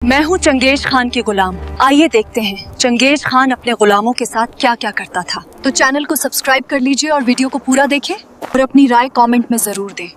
मैं हूँ Genghis Khan के गुलाम। आइए देखते हैं चंगेज खान अपने गुलामों के साथ क्या क्या करता था। तो चैनल को सब्सक्राइब कर लीजिए और वीडियो को पूरा देखें और अपनी राय कमेंट में जरूर दें।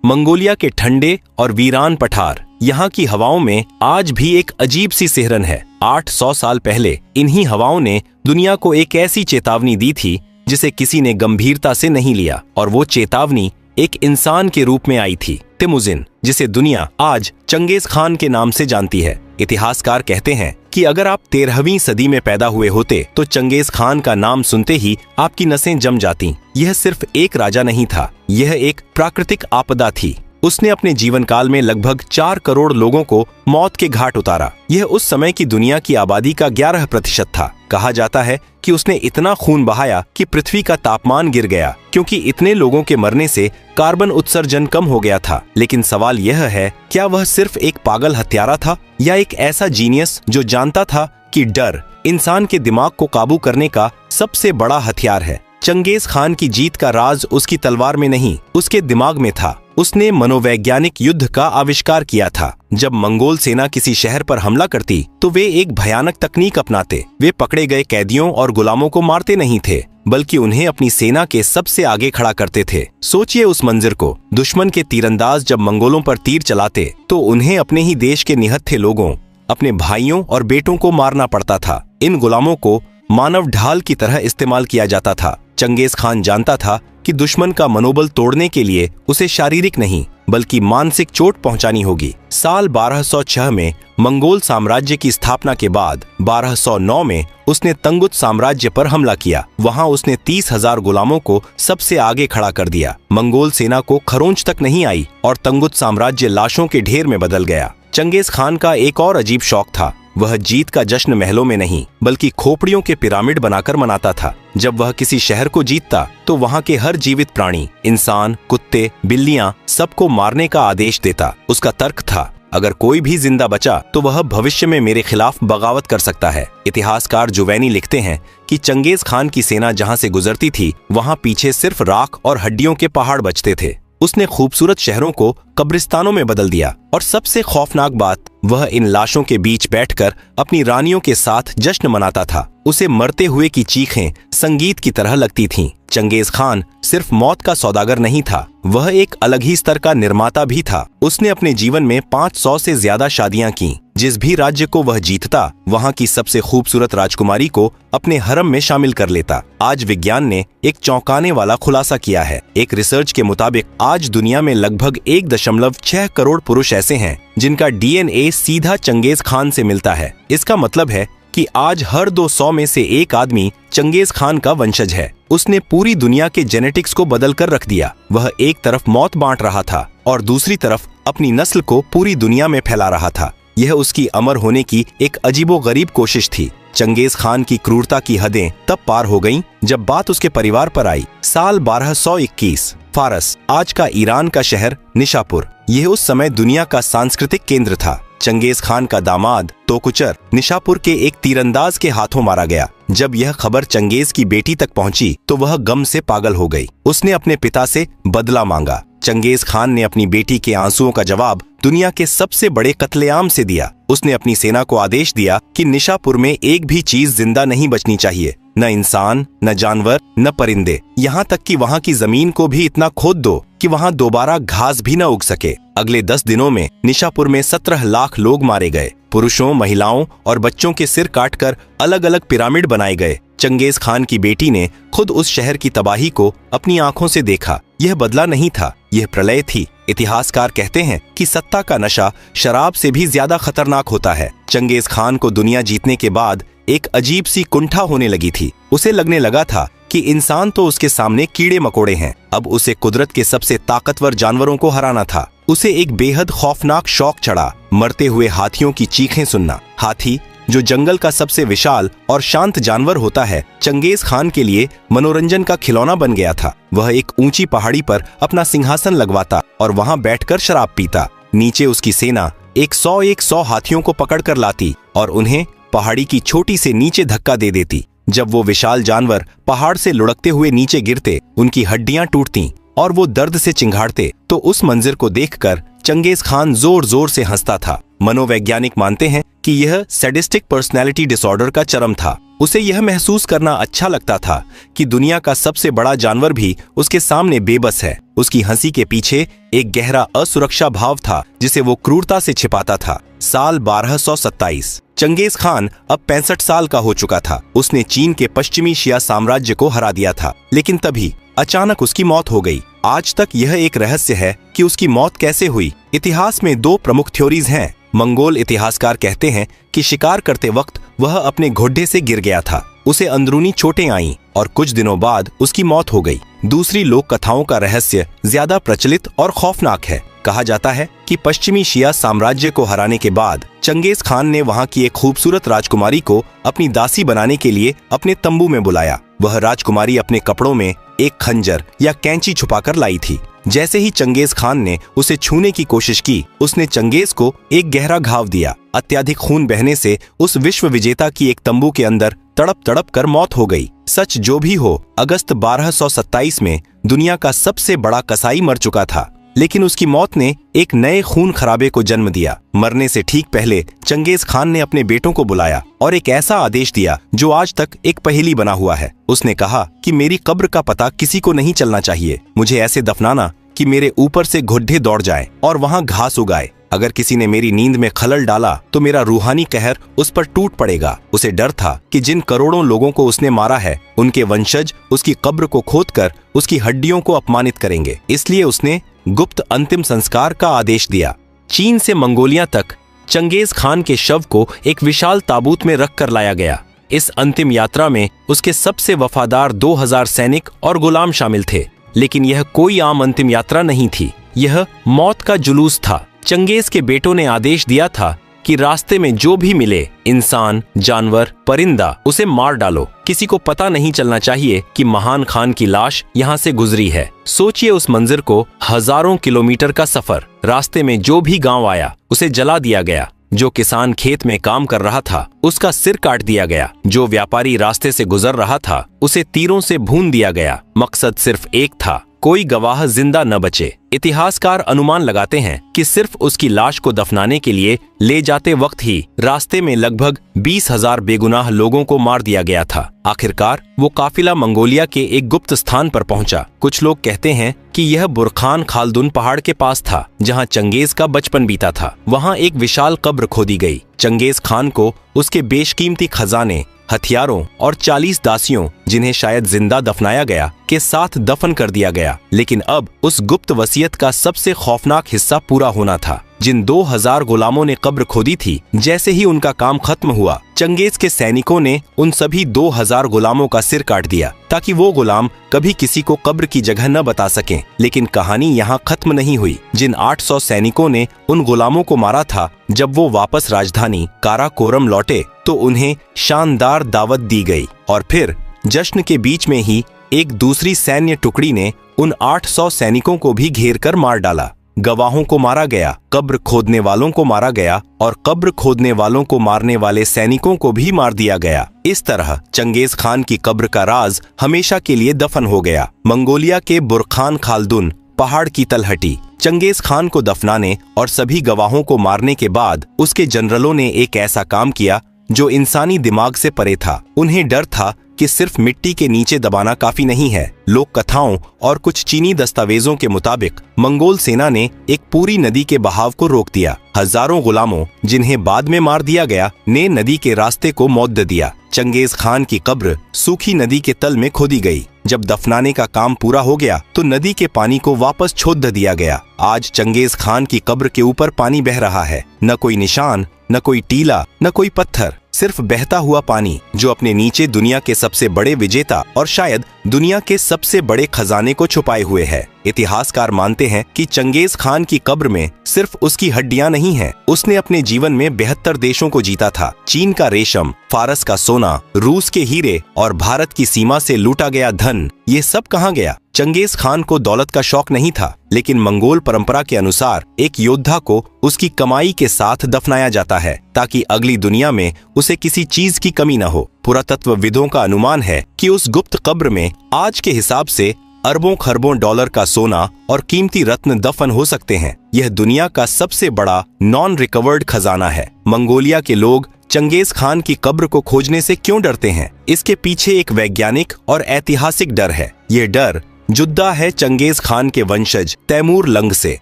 मंगोलिया के ठंडे और वीरान पठार, यहाँ की हवाओं में आज भी एक अजीब सी सिहरन है। 800 साल पहले इन्हीं हवाओं ने दुनिया को एक ऐसी चेतावनी दी थी जिसे किसी ने गंभीरता से नहीं लिया, और वो चेतावनी एक इंसान के रूप में आई थी, तिमुजिन, जिसे दुनिया आज चंगेज खान के नाम से जानती है। इतिहासकार कहते हैं कि अगर आप 13वीं सदी में पैदा हुए होते तो चंगेज खान का नाम सुनते ही आपकी नसें जम जाती। यह सिर्फ एक राजा नहीं था, यह एक प्राकृतिक आपदा थी। उसने अपने जीवन काल में लगभग 4 करोड़ लोगों को मौत के घाट उतारा। यह उस समय की दुनिया की आबादी का 11% था। कहा जाता है कि उसने इतना खून बहाया कि पृथ्वी का तापमान गिर गया, क्योंकि इतने लोगों के मरने से कार्बन उत्सर्जन कम हो गया था। लेकिन सवाल यह है, क्या वह सिर्फ एक पागल हत्यारा था या एक ऐसा जीनियस जो जानता था कि डर इंसान के दिमाग को काबू करने का सबसे बड़ा हथियार है। चंगेज खान की जीत का राज उसकी तलवार में नहीं, उसके दिमाग में था। उसने मनोवैज्ञानिक युद्ध का आविष्कार किया था। जब मंगोल सेना किसी शहर पर हमला करती तो वे एक भयानक तकनीक अपनाते। वे पकड़े गए कैदियों और गुलामों को मारते नहीं थे, बल्कि उन्हें अपनी सेना के सबसे आगे खड़ा करते थे। सोचिए उस मंजर को, दुश्मन के तीरंदाज जब मंगोलों पर तीर चलाते तो उन्हें अपने ही देश के निहत्थे लोगों, अपने भाइयों और बेटों को मारना पड़ता था। इन गुलामों को मानव ढाल की तरह इस्तेमाल किया जाता था। चंगेज खान जानता था कि दुश्मन का मनोबल तोड़ने के लिए उसे शारीरिक नहीं बल्कि मानसिक चोट पहुंचानी होगी। साल 1206 में मंगोल साम्राज्य की स्थापना के बाद 1209 में उसने तंगुत साम्राज्य पर हमला किया। वहां उसने 30,000 गुलामों को सबसे आगे खड़ा कर दिया। मंगोल सेना को खरोंच तक नहीं आई और तंगुत साम्राज्य लाशों के ढेर में बदल गया। चंगेज खान का एक और अजीब शौक था। वह जीत का जश्न महलों में नहीं बल्कि खोपड़ियों के पिरामिड बनाकर मनाता था। जब वह किसी शहर को जीतता तो वहां के हर जीवित प्राणी, इंसान, कुत्ते, बिल्लियां, सबको मारने का आदेश देता। उसका तर्क था, अगर कोई भी जिंदा बचा तो वह भविष्य में मेरे खिलाफ बगावत कर सकता है। इतिहासकार जुवैनी लिखते हैं कि चंगेज खान की सेना जहां से गुजरती थी वहां पीछे सिर्फ राख और हड्डियों के पहाड़ बचते थे। उसने खूबसूरत शहरों को कब्रिस्तानों में बदल दिया, और सबसे खौफनाक बात, वह इन लाशों के बीच बैठकर अपनी रानियों के साथ जश्न मनाता था। उसे मरते हुए की चीखें संगीत की तरह लगती थीं। चंगेज खान सिर्फ मौत का सौदागर नहीं था, वह एक अलग ही स्तर का निर्माता भी था। उसने अपने जीवन में 500 से ज्यादा शादियां की। जिस भी राज्य को वह जीतता वहां की सबसे खूबसूरत राजकुमारी को अपने हरम में शामिल कर लेता। आज विज्ञान ने एक चौंकाने वाला खुलासा किया है। एक रिसर्च के मुताबिक आज दुनिया में लगभग 1.6 करोड़ पुरुष ऐसे हैं जिनका DNA सीधा चंगेज खान से मिलता है। इसका मतलब है कि आज हर 200 में से एक आदमी चंगेज खान का वंशज है। उसने पूरी दुनिया के जेनेटिक्स को बदल कर रख दिया। वह एक तरफ मौत बांट रहा था और दूसरी तरफ अपनी नस्ल को पूरी दुनिया में फैला रहा था। यह उसकी अमर होने की एक अजीबोगरीब कोशिश थी। चंगेज खान की क्रूरता की हदें तब पार हो गईं जब बात उसके परिवार पर आई। साल 1221, फारस, आज का ईरान का शहर निशापुर, यह उस समय दुनिया का सांस्कृतिक केंद्र था। चंगेज खान का दामाद तोकुचर निशापुर के एक तीरंदाज के हाथों मारा गया। जब यह खबर चंगेज की बेटी तक पहुंची तो वह गम से पागल हो गई। उसने अपने पिता से बदला मांगा। चंगेज खान ने अपनी बेटी के आंसुओं का जवाब दुनिया के सबसे बड़े कत्लेआम से दिया। उसने अपनी सेना को आदेश दिया कि निशापुर में एक भी चीज जिंदा नहीं बचनी चाहिए, न इंसान, न जानवर, न परिंदे, यहाँ तक कि वहाँ की जमीन को भी इतना खोद दो कि वहाँ दोबारा घास भी न उग सके। अगले 10 दिनों में निशापुर में 17 लाख लोग मारे गए। पुरुषों, महिलाओं और बच्चों के सिर काटकर अलग अलग पिरामिड बनाए गए। चंगेज खान की बेटी ने खुद उस शहर की तबाही को अपनी आंखों से देखा। यह बदला नहीं था, यह प्रलय थी। इतिहासकार कहते हैं कि सत्ता का नशा शराब से भी ज्यादा खतरनाक होता है। चंगेज खान को दुनिया जीतने के बाद एक अजीब सी कुंठा होने लगी थी। उसे लगने लगा था कि इंसान तो उसके सामने कीड़े मकोड़े हैं। अब उसे कुदरत के सबसे ताकतवर जानवरों को हराना था। उसे एक बेहद खौफनाक शौक चढ़ा, मरते हुए हाथियों की चीखें सुनना। हाथी, जो जंगल का सबसे विशाल और शांत जानवर होता है, चंगेज खान के लिए मनोरंजन का खिलौना बन गया था। वह एक ऊंची पहाड़ी पर अपना सिंहासन लगवाता और वहां बैठकर शराब पीता। नीचे उसकी सेना 100 हाथियों को पकड़ कर लाती और उन्हें पहाड़ी की छोटी से नीचे धक्का दे देती। जब वो विशाल जानवर पहाड़ से लुढ़कते हुए नीचे गिरते, उनकी हड्डियां टूटती और वो दर्द से चिंघाड़ते, तो उस मंजर को देखकर चंगेज खान जोर जोर से हंसता था। मनोवैज्ञानिक मानते हैं कि यह सैडिस्टिक पर्सनैलिटी डिसऑर्डर का चरम था। उसे यह महसूस करना अच्छा लगता था कि दुनिया का सबसे बड़ा जानवर भी उसके सामने बेबस है। उसकी हंसी के पीछे एक गहरा असुरक्षा भाव था जिसे वो क्रूरता से छिपाता था। साल 1227। चंगेज खान अब 65 साल का हो चुका था। उसने चीन के पश्चिमी शिया साम्राज्य को हरा दिया था, लेकिन तभी अचानक उसकी मौत हो गई। आज तक यह एक रहस्य है कि उसकी मौत कैसे हुई। इतिहास में दो प्रमुख थ्योरीज हैं। मंगोल इतिहासकार कहते हैं कि शिकार करते वक्त वह अपने घोड़े से गिर गया था, उसे अंदरूनी चोटें आईं और कुछ दिनों बाद उसकी मौत हो गई। दूसरी लोक कथाओं का रहस्य ज्यादा प्रचलित और खौफनाक है। कहा जाता है कि पश्चिमी शिया साम्राज्य को हराने के बाद चंगेज खान ने वहां की एक खूबसूरत राजकुमारी को अपनी दासी बनाने के लिए अपने तंबू में बुलाया। वह राजकुमारी अपने कपड़ों में एक खंजर या कैंची छुपाकर लाई थी। जैसे ही चंगेज खान ने उसे छूने की कोशिश की, उसने चंगेज को एक गहरा घाव दिया। अत्यधिक खून बहने से उस विश्व विजेता की एक तंबू के अंदर तड़प तड़प कर मौत हो गई। सच जो भी हो, अगस्त 1227 में दुनिया का सबसे बड़ा कसाई मर चुका था, लेकिन उसकी मौत ने एक नए खून खराबे को जन्म दिया। मरने से ठीक पहले चंगेज खान ने अपने बेटों को बुलाया और एक ऐसा आदेश दिया जो आज तक एक पहेली बना हुआ है। उसने कहा कि मेरी कब्र का पता किसी को नहीं चलना चाहिए। मुझे ऐसे दफनाना कि मेरे ऊपर से घोड़े दौड़ जाए और वहां घास उगाए। अगर किसी ने मेरी नींद में खलल डाला तो मेरा रूहानी कहर उस पर टूट पड़ेगा। उसे डर था कि जिन करोड़ों लोगों को उसने मारा है, उनके वंशज उसकी कब्र को खोदकर उसकी हड्डियों को अपमानित करेंगे। इसलिए उसने गुप्त अंतिम संस्कार का आदेश दिया। चीन से मंगोलिया तक चंगेज खान के शव को एक विशाल ताबूत में रख कर लाया गया। इस अंतिम यात्रा में उसके सबसे वफादार 2000 सैनिक और गुलाम शामिल थे। लेकिन यह कोई आम अंतिम यात्रा नहीं थी, यह मौत का जुलूस था। चंगेज के बेटों ने आदेश दिया था कि रास्ते में जो भी मिले, इंसान, जानवर, परिंदा, उसे मार डालो। किसी को पता नहीं चलना चाहिए कि महान खान की लाश यहाँ से गुजरी है। सोचिए उस मंजिर को, हजारों किलोमीटर का सफर। रास्ते में जो भी गांव आया उसे जला दिया गया। जो किसान खेत में काम कर रहा था उसका सिर काट दिया गया। जो व्यापारी रास्ते से गुजर रहा था उसे तीरों से भून दिया गया। मकसद सिर्फ एक था, कोई गवाह जिंदा न बचे। इतिहासकार अनुमान लगाते हैं कि सिर्फ उसकी लाश को दफनाने के लिए ले जाते वक्त ही रास्ते में लगभग 20,000 बेगुनाह लोगों को मार दिया गया था। आखिरकार वो काफिला मंगोलिया के एक गुप्त स्थान पर पहुंचा। कुछ लोग कहते हैं कि यह बुरखान खालदुन पहाड़ के पास था, जहां चंगेज का बचपन बीता था। वहां एक विशाल कब्र खोदी गई। चंगेज खान को उसके बेशकीमती खजाने, हथियारों और 40 दासियों, जिन्हें शायद जिंदा दफनाया गया, के साथ दफन कर दिया गया। लेकिन अब उस गुप्त वसीयत का सबसे खौफनाक हिस्सा पूरा होना था। जिन 2000 गुलामों ने कब्र खोदी थी, जैसे ही उनका काम खत्म हुआ, चंगेज के सैनिकों ने उन सभी 2000 गुलामों का सिर काट दिया ताकि वो गुलाम कभी किसी को कब्र की जगह न बता सकें। लेकिन कहानी यहाँ खत्म नहीं हुई। जिन 800 सैनिकों ने उन गुलामों को मारा था, जब वो वापस राजधानी काराकोरम लौटे तो उन्हें शानदार दावत दी गई और फिर जश्न के बीच में ही एक दूसरी सैन्य टुकड़ी ने उन 800 सैनिकों को भी घेर कर मार डाला। गवाहों को मारा गया, कब्र खोदने वालों को मारा गया और कब्र खोदने वालों को मारने वाले सैनिकों को भी मार दिया गया। इस तरह चंगेज खान की कब्र का राज हमेशा के लिए दफन हो गया। मंगोलिया के बुरखान खालदुन पहाड़ की तलहटी। चंगेज खान को दफनाने और सभी गवाहों को मारने के बाद उसके जनरलों ने एक ऐसा काम किया जो इंसानी दिमाग से परे था। उन्हें डर था कि सिर्फ मिट्टी के नीचे दबाना काफी नहीं है। लोक कथाओं और कुछ चीनी दस्तावेजों के मुताबिक मंगोल सेना ने एक पूरी नदी के बहाव को रोक दिया। हजारों गुलामों, जिन्हें बाद में मार दिया गया, ने नदी के रास्ते को मौत दिया। चंगेज खान की कब्र सूखी नदी के तल में खोदी गई। जब दफनाने का काम पूरा हो गया तो नदी के पानी को वापस छोड़ दिया गया। आज चंगेज खान की कब्र के ऊपर पानी बह रहा है। न कोई निशान, न कोई टीला, न कोई पत्थर, सिर्फ बहता हुआ पानी जो अपने नीचे दुनिया के सबसे बड़े विजेता और शायद दुनिया के सबसे बड़े खजाने को छुपाए हुए है। इतिहासकार मानते हैं कि चंगेज खान की कब्र में सिर्फ उसकी हड्डियां नहीं हैं, उसने अपने जीवन में 72 देशों को जीता था। चीन का रेशम, फारस का सोना, रूस के हीरे और भारत की सीमा से लूटा गया धन, ये सब कहाँ गया? चंगेज खान को दौलत का शौक नहीं था, लेकिन मंगोल परंपरा के अनुसार एक योद्धा को उसकी कमाई के साथ दफनाया जाता है ताकि अगली दुनिया में उसे किसी चीज की कमी न हो। पुरातत्वविदों का अनुमान है कि उस गुप्त कब्र में आज के हिसाब से अरबों खरबों डॉलर का सोना और कीमती रत्न दफन हो सकते हैं। यह दुनिया का सबसे बड़ा नॉन रिकवर्ड खजाना है। मंगोलिया के लोग चंगेज खान की कब्र को खोजने से क्यों डरते हैं? इसके पीछे एक वैज्ञानिक और ऐतिहासिक डर है। ये डर जुद्दा है चंगेज खान के वंशज तैमूर लंग से।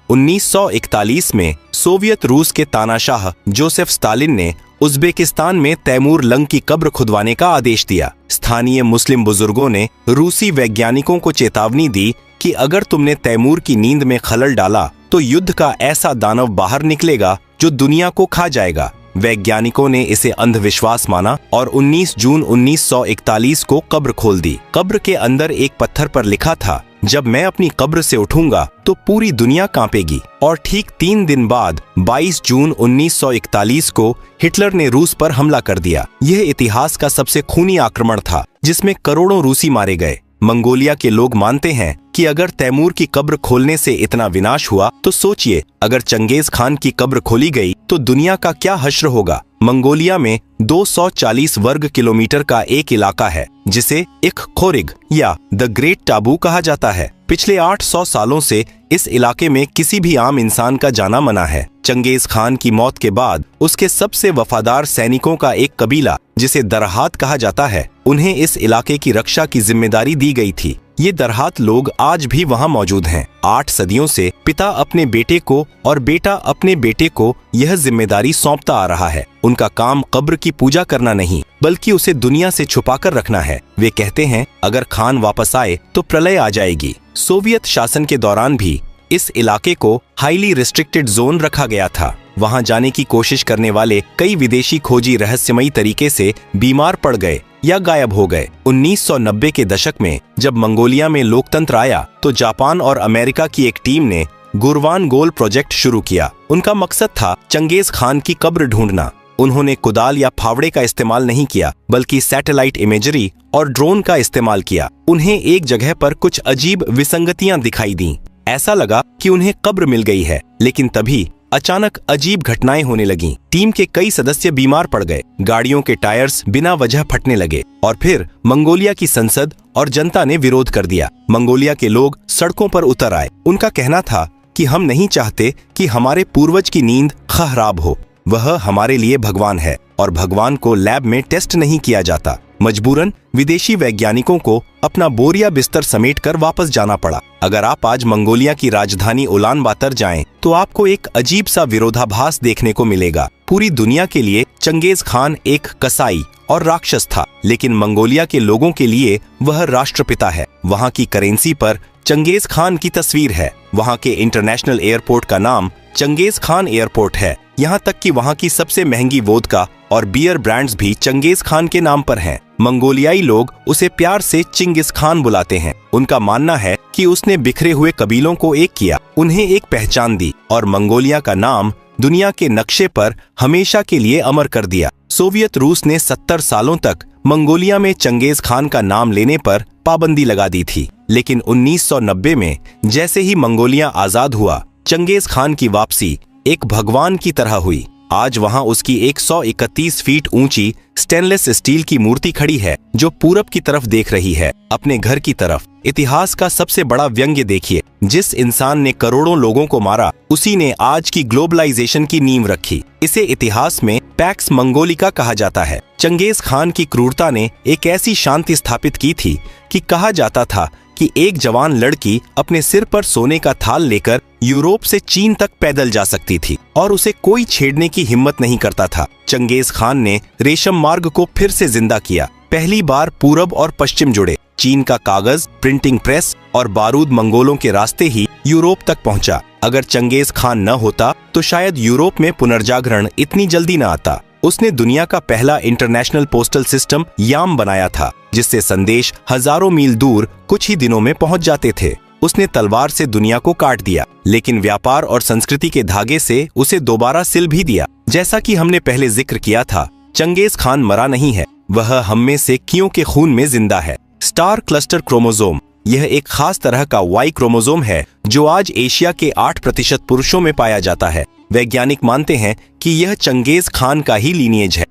1941 में सोवियत रूस के तानाशाह जोसेफ स्टालिन ने उज्बेकिस्तान में तैमूर लंग की कब्र खुदवाने का आदेश दिया। स्थानीय मुस्लिम बुजुर्गों ने रूसी वैज्ञानिकों को चेतावनी दी कि अगर तुमने तैमूर की नींद में खलल डाला तो युद्ध का ऐसा दानव बाहर निकलेगा जो दुनिया को खा जाएगा। वैज्ञानिकों ने इसे अंधविश्वास माना और 19 जून 1941 को कब्र खोल दी। कब्र के अंदर एक पत्थर पर लिखा था, जब मैं अपनी कब्र से उठूंगा तो पूरी दुनिया कांपेगी। और ठीक 3 दिन बाद 22 जून 1941 को हिटलर ने रूस पर हमला कर दिया। यह इतिहास का सबसे खूनी आक्रमण था जिसमें करोड़ों रूसी मारे गए। मंगोलिया के लोग मानते हैं कि अगर तैमूर की कब्र खोलने से इतना विनाश हुआ तो सोचिए अगर चंगेज खान की कब्र खोली गई तो दुनिया का क्या हश्र होगा। मंगोलिया में 240 वर्ग किलोमीटर का एक इलाका है जिसे इख खोरिग या द ग्रेट टाबू कहा जाता है। पिछले 800 सालों से इस इलाके में किसी भी आम इंसान का जाना मना है। चंगेज खान की मौत के बाद उसके सबसे वफादार सैनिकों का एक कबीला जिसे दरहात कहा जाता है, उन्हें इस इलाके की रक्षा की जिम्मेदारी दी गई थी। ये दरहात लोग आज भी वहाँ मौजूद हैं। 8 सदियों से पिता अपने बेटे को और बेटा अपने बेटे को यह जिम्मेदारी सौंपता आ रहा है। उनका काम कब्र की पूजा करना नहीं बल्कि उसे दुनिया से छुपाकर रखना है। वे कहते हैं अगर खान वापस आए तो प्रलय आ जाएगी। सोवियत शासन के दौरान भी इस इलाके को हाईली रिस्ट्रिक्टेड जोन रखा गया था। वहां जाने की कोशिश करने वाले कई विदेशी खोजी रहस्यमयी तरीके से बीमार पड़ गए या गायब हो गए। 1990 के दशक में जब मंगोलिया में लोकतंत्र आया तो जापान और अमेरिका की एक टीम ने गुरवान गोल प्रोजेक्ट शुरू किया। उनका मकसद था चंगेज खान की कब्र ढूंढना। उन्होंने कुदाल या फावड़े का इस्तेमाल नहीं किया बल्कि सैटेलाइट इमेजरी और ड्रोन का इस्तेमाल किया। उन्हें एक जगह पर कुछ अजीब विसंगतियां दिखाई दी। ऐसा लगा कि उन्हें कब्र मिल गई है, लेकिन तभी अचानक अजीब घटनाएं होने लगीं। टीम के कई सदस्य बीमार पड़ गए, गाड़ियों के टायर्स बिना वजह फटने लगे और फिर मंगोलिया की संसद और जनता ने विरोध कर दिया। मंगोलिया के लोग सड़कों पर उतर आए। उनका कहना था कि हम नहीं चाहते कि हमारे पूर्वज की नींद खराब हो। वह हमारे लिए भगवान है और भगवान को लैब में टेस्ट नहीं किया जाता। मजबूरन विदेशी वैज्ञानिकों को अपना बोरिया बिस्तर समेटकर वापस जाना पड़ा। अगर आप आज मंगोलिया की राजधानी उलान बातर जाएं, तो आपको एक अजीब सा विरोधाभास देखने को मिलेगा। पूरी दुनिया के लिए चंगेज खान एक कसाई और राक्षस था, लेकिन मंगोलिया के लोगों के लिए वह राष्ट्रपिता है। वहाँ की करेंसी पर चंगेज खान की तस्वीर है। वहाँ के इंटरनेशनल एयरपोर्ट का नाम चंगेज खान एयरपोर्ट है। यहाँ तक कि वहाँ की सबसे महंगी वोदका और बियर ब्रांड्स भी चंगेज खान के नाम पर हैं। मंगोलियाई लोग उसे प्यार से चिंगिस खान बुलाते हैं। उनका मानना है कि उसने बिखरे हुए कबीलों को एक किया, उन्हें एक पहचान दी और मंगोलिया का नाम दुनिया के नक्शे पर हमेशा के लिए अमर कर दिया। सोवियत रूस ने 70 सालों तक मंगोलिया में चंगेज खान का नाम लेने पर पाबंदी लगा दी थी, लेकिन 1990 में जैसे ही मंगोलिया आजाद हुआ, चंगेज खान की वापसी एक भगवान की तरह हुई। आज वहां उसकी 131 फीट ऊंची स्टेनलेस स्टील की मूर्ति खड़ी है जो पूरब की तरफ देख रही है, अपने घर की तरफ। इतिहास का सबसे बड़ा व्यंग्य देखिए, जिस इंसान ने करोड़ों लोगों को मारा उसी ने आज की ग्लोबलाइजेशन की नींव रखी। इसे इतिहास में पैक्स मंगोलिका कहा जाता है। चंगेज खान की क्रूरता ने एक ऐसी शांति स्थापित की थी कि कहा जाता था कि एक जवान लड़की अपने सिर पर सोने का थाल लेकर यूरोप से चीन तक पैदल जा सकती थी और उसे कोई छेड़ने की हिम्मत नहीं करता था। चंगेज खान ने रेशम मार्ग को फिर से जिंदा किया। पहली बार पूरब और पश्चिम जुड़े। चीन का कागज, प्रिंटिंग प्रेस और बारूद मंगोलों के रास्ते ही यूरोप तक पहुंचा। अगर चंगेज खान न होता तो शायद यूरोप में पुनर्जागरण इतनी जल्दी न आता। उसने दुनिया का पहला इंटरनेशनल पोस्टल सिस्टम याम बनाया था, जिससे संदेश हजारों मील दूर कुछ ही दिनों में पहुंच जाते थे। उसने तलवार से दुनिया को काट दिया, लेकिन व्यापार और संस्कृति के धागे से उसे दोबारा सिल भी दिया। जैसा कि हमने पहले जिक्र किया था, चंगेज खान मरा नहीं है, वह हम में से कियों के खून में जिंदा है। स्टार क्लस्टर क्रोमोसोम, यह एक खास तरह का वाई क्रोमोसोम है जो आज एशिया के 8% पुरुषों में पाया जाता है। वैज्ञानिक मानते हैं कि यह चंगेज खान का ही लीनिएज है।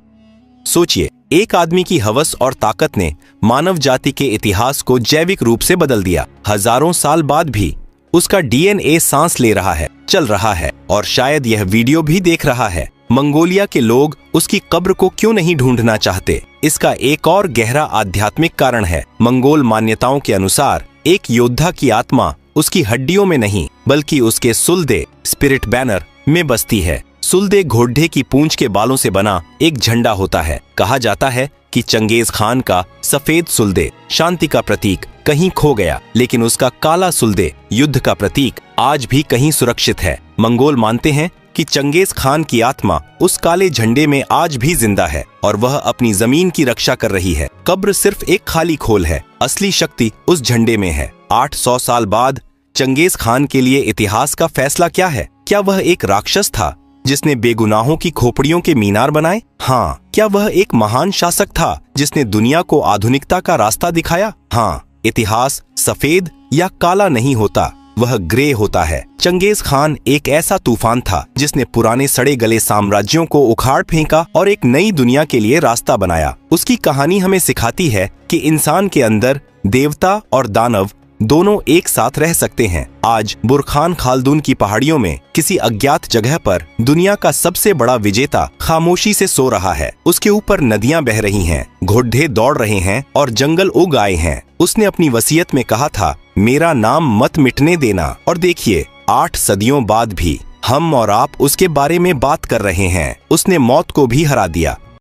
सोचिए, एक आदमी की हवस और ताकत ने मानव जाति के इतिहास को जैविक रूप से बदल दिया। हजारों साल बाद भी उसका डीएनए सांस ले रहा है, चल रहा है और शायद यह वीडियो भी देख रहा है। मंगोलिया के लोग उसकी कब्र को क्यों नहीं ढूंढना चाहते? इसका एक और गहरा आध्यात्मिक कारण है। मंगोल मान्यताओं के अनुसार एक योद्धा की आत्मा उसकी हड्डियों में नहीं बल्कि उसके सुलदे स्पिरिट बैनर में बसती है। सुलदे घोड़े की पूंछ के बालों से बना एक झंडा होता है। कहा जाता है कि चंगेज खान का सफेद सुलदे शांति का प्रतीक कहीं खो गया, लेकिन उसका काला सुलदे युद्ध का प्रतीक आज भी कहीं सुरक्षित है। मंगोल मानते हैं कि चंगेज खान की आत्मा उस काले झंडे में आज भी जिंदा है और वह अपनी जमीन की रक्षा कर रही है। कब्र सिर्फ एक खाली खोल है, असली शक्ति उस झंडे में है। 800 साल बाद चंगेज खान के लिए इतिहास का फैसला क्या है? क्या वह एक राक्षस था जिसने बेगुनाहों की खोपड़ियों के मीनार बनाए? हाँ। क्या वह एक महान शासक था जिसने दुनिया को आधुनिकता का रास्ता दिखाया? हाँ। इतिहास सफेद या काला नहीं होता, वह ग्रे होता है। चंगेज खान एक ऐसा तूफान था जिसने पुराने सड़े गले साम्राज्यों को उखाड़ फेंका और एक नई दुनिया के लिए रास्ता बनाया। उसकी कहानी हमें सिखाती है कि इंसान के अंदर देवता और दानव दोनों एक साथ रह सकते हैं। आज बुरखान खालदून की पहाड़ियों में किसी अज्ञात जगह पर दुनिया का सबसे बड़ा विजेता खामोशी से सो रहा है। उसके ऊपर नदियां बह रही हैं, घोड़े दौड़ रहे हैं और जंगल उग आए हैं। उसने अपनी वसीयत में कहा था, मेरा नाम मत मिटने देना। और देखिए, 8 सदियों बाद भी हम और आप उसके बारे में बात कर रहे हैं। उसने मौत को भी हरा दिया,